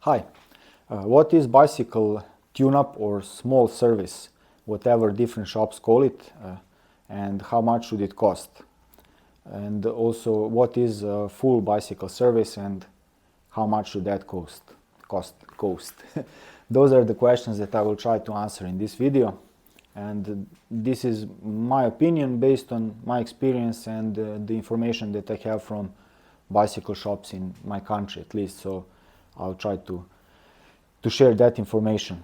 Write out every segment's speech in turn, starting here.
Hi, what is bicycle tune-up or small service, whatever different shops call it, and how much should it cost? And also, what is a full bicycle service and how much should that cost? Those are the questions that I will try to answer in this video. And this is my opinion based on my experience and the information that I have from bicycle shops in my country at least. So I'll try to share that information.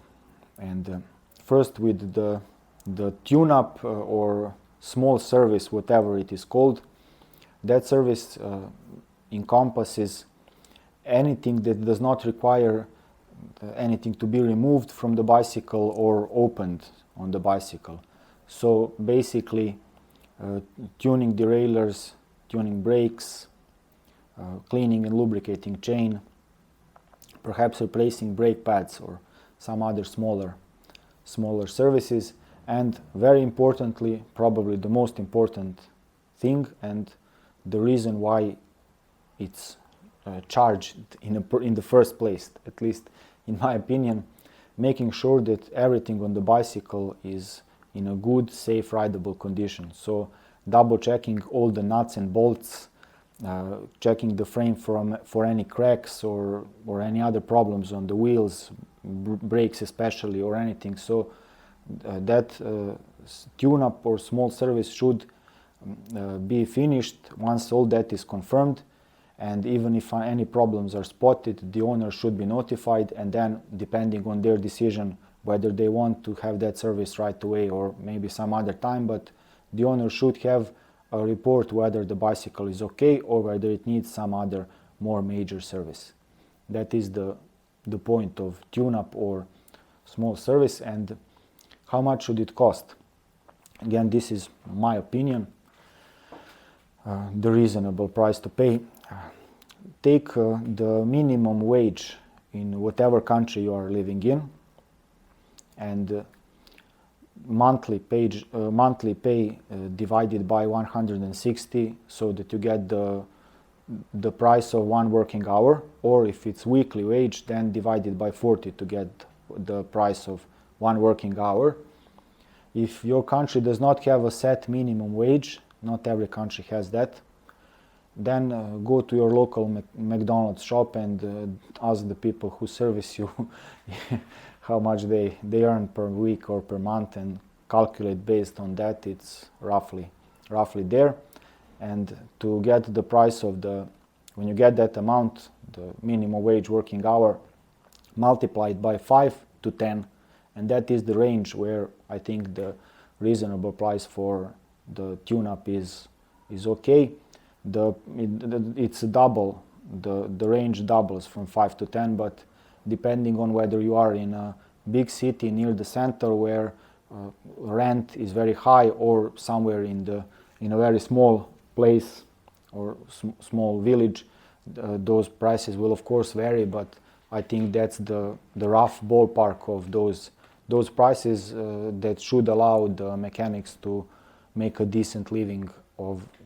And first with the tune-up or small service, whatever it is called, that service encompasses anything that does not require anything to be removed from the bicycle or opened on the bicycle. So basically tuning derailleurs, tuning brakes, cleaning and lubricating chain, perhaps replacing brake pads or some other smaller services, and very importantly, probably the most important thing and the reason why it's charged in the first place, at least in my opinion, making sure that everything on the bicycle is in a good, safe, rideable condition. So double checking all the nuts and bolts, checking the frame for any cracks or any other problems on the wheels, brakes especially, or anything. So that tune-up or small service should be finished once all that is confirmed. And even if any problems are spotted, the owner should be notified, and then depending on their decision whether they want to have that service right away or maybe some other time, but the owner should have a report whether the bicycle is okay or whether it needs some other more major service. That is the point of tune-up or small service. And how much should it cost? Again, this is my opinion, the reasonable price to pay. Take the minimum wage in whatever country you are living in, and monthly pay divided by 160, so that you get the price of one working hour, or if it's weekly wage, then divided by 40 to get the price of one working hour. If your country does not have a set minimum wage, not every country has that, then go to your local McDonald's shop and ask the people who service you how much they earn per week or per month, and calculate based on that. It's roughly there. And to get the price of when you get that amount, the minimum wage working hour, multiplied by 5 to 10, and that is the range where I think the reasonable price for the tune-up is okay. It's double, the range doubles from 5 to 10, but depending on whether you are in a big city near the center where rent is very high, or somewhere in a very small place or small village, those prices will of course vary, but I think that's the rough ballpark of those prices that should allow the mechanics to make a decent living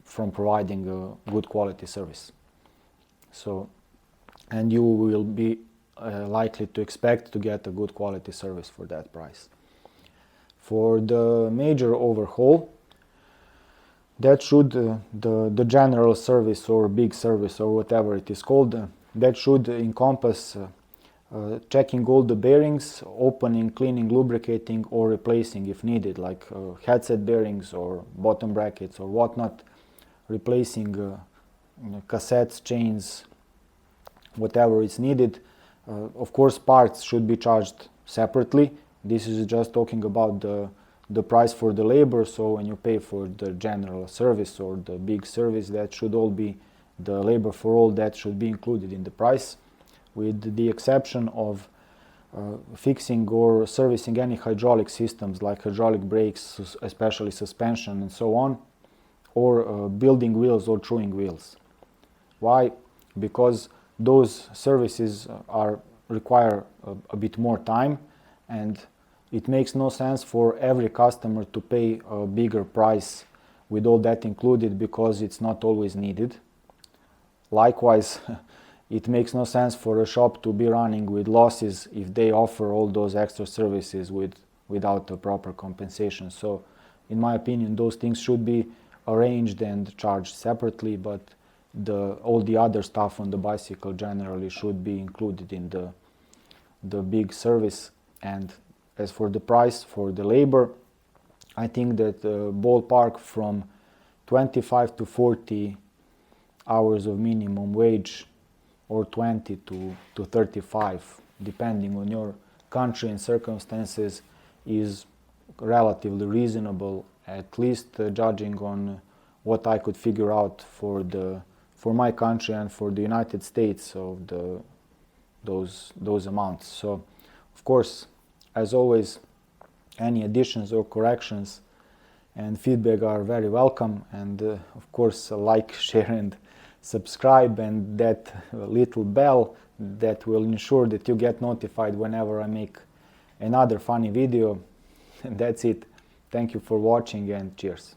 from providing a good quality service. So, and you will be likely to expect to get a good quality service for that price. For the major overhaul, that should the general service or big service or whatever it is called, that should encompass checking all the bearings, opening, cleaning, lubricating, or replacing if needed, like headset bearings or bottom brackets or whatnot, replacing cassettes, chains, whatever is needed. Of course, parts should be charged separately. This is just talking about the price for the labor. So when you pay for the general service or the big service, that should all be, the labor for all that should be included in the price, with the exception of fixing or servicing any hydraulic systems like hydraulic brakes, especially suspension and so on, or building wheels or truing wheels. Why? Because those services require a bit more time, and it makes no sense for every customer to pay a bigger price with all that included, because it's not always needed. Likewise, it makes no sense for a shop to be running with losses if they offer all those extra services without a proper compensation. So in my opinion, those things should be arranged and charged separately, but all the other stuff on the bicycle generally should be included in the big service. And as for the price for the labor, I think that ballpark from 25 to 40 hours of minimum wage, or 20 to 35, depending on your country and circumstances, is relatively reasonable, at least judging on what I could figure out for my country and for the United States of those amounts. So, of course, as always, any additions or corrections and feedback are very welcome. And of course, like, share, and subscribe, and that little bell that will ensure that you get notified whenever I make another funny video. And that's it. Thank you for watching, and cheers.